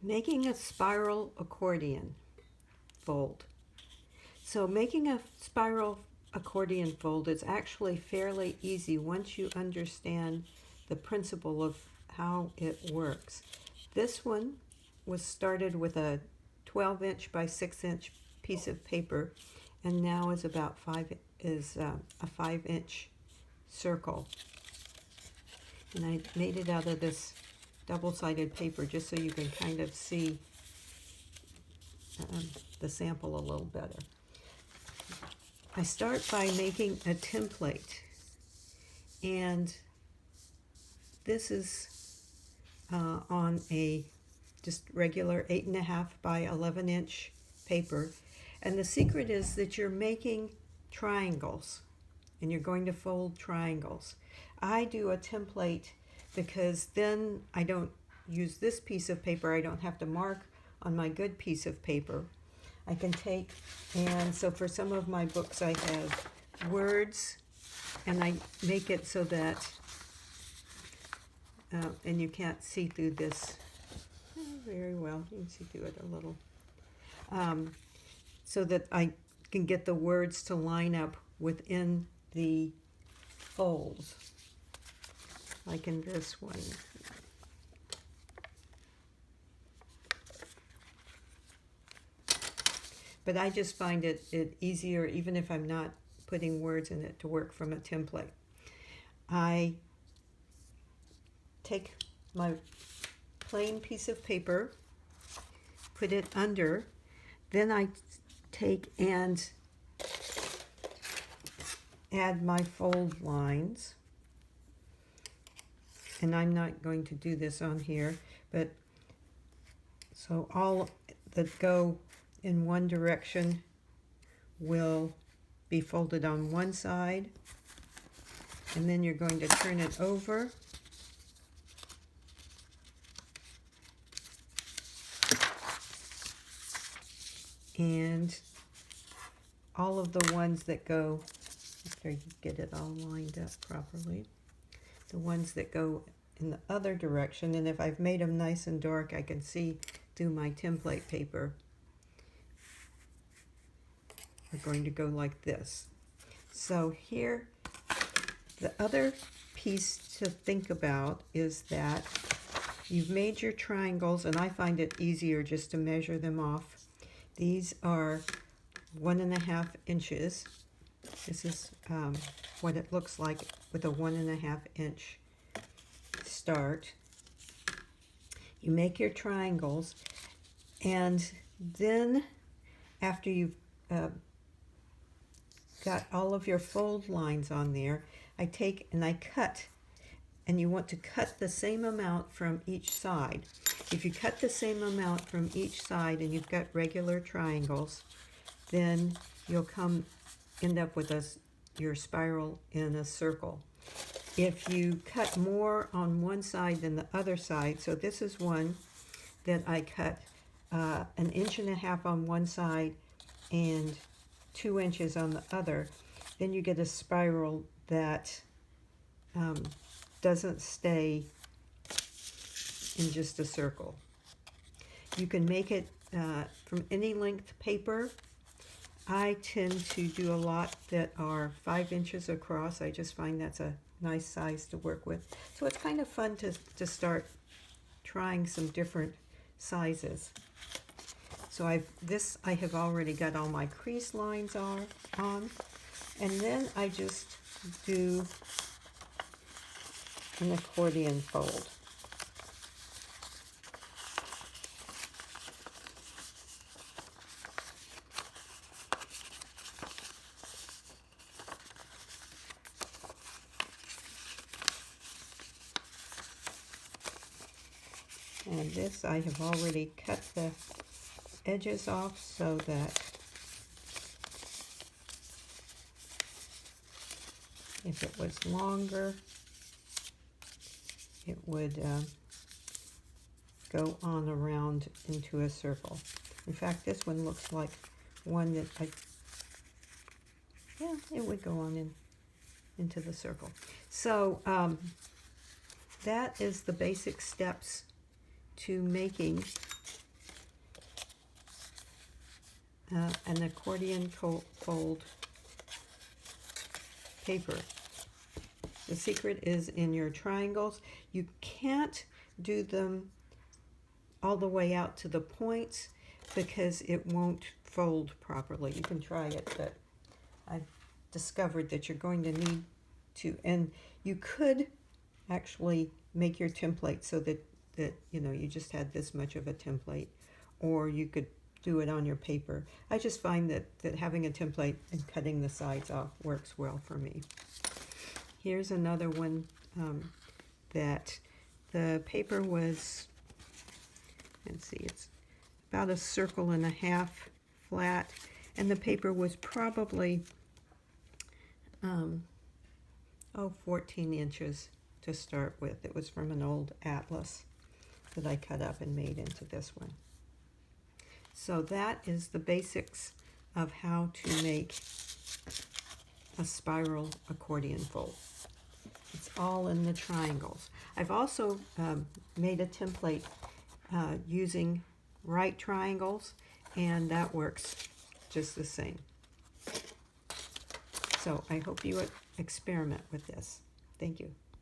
Making a spiral accordion fold. So making a spiral accordion fold is actually fairly easy once you understand the principle of how it works. This one was started with a 12-inch by 6-inch piece of paper, and now is about a 5-inch circle. And I made it out of this double-sided paper just so you can kind of see the sample a little better. I start by making a template, and this is on a just regular 8.5 by 11-inch paper, and the secret is that you're making triangles and you're going to fold triangles. I do a template because then I don't use this piece of paper. I don't have to mark on my good piece of paper. I can take, and so for some of my books I have words, and I make it so that, and you can't see through this very well, you can see through it a little, so that I can get the words to line up within the folds, like in this one. But I just find it easier, even if I'm not putting words in it, to work from a template. I take my plain piece of paper, put it under, then I take and add my fold lines. And I'm not going to do this on here, but so all that go in one direction will be folded on one side, and then you're going to turn it over, and all of the ones that go, after you get it all lined up properly, the ones that go in the other direction, and if I've made them nice and dark, I can see through my template paper, are going to go like this. So here, the other piece to think about is that you've made your triangles, and I find it easier just to measure them off. These are 1.5 inches. This is what it looks like with a 1.5 inch start. You make your triangles, and then after you've got all of your fold lines on there, I take and I cut, and you want to cut the same amount from each side. If you cut the same amount from each side and you've got regular triangles, then you'll end up with your spiral in a circle. If you cut more on one side than the other side, so this is one that I cut 1.5 inches on one side and 2 inches on the other, then you get a spiral that doesn't stay in just a circle. You can make it from any length paper. I tend to do a lot that are 5 inches across. I just find that's a nice size to work with. So it's kind of fun to start trying some different sizes. So I have already got all my crease lines on, and then I just do an accordion fold. And this I have already cut the edges off so that if it was longer, it would go on around into a circle. In fact, this one looks like one that it would go on into the circle. So that is the basic steps to making an accordion fold paper. The secret is in your triangles. You can't do them all the way out to the points because it won't fold properly. You can try it, but I've discovered that you're going to need to, and you could actually make your template so that you know, you just had this much of a template, or you could do it on your paper. I just find that having a template and cutting the sides off works well for me. Here's another one that the paper was, let's see, it's about 1.5 circles flat, and the paper was probably 14 inches to start with. It was from an old atlas that I cut up and made into this one. So that is the basics of how to make a spiral accordion fold. It's all in the triangles. I've also made a template using right triangles, and that works just the same. So I hope you experiment with this. Thank you.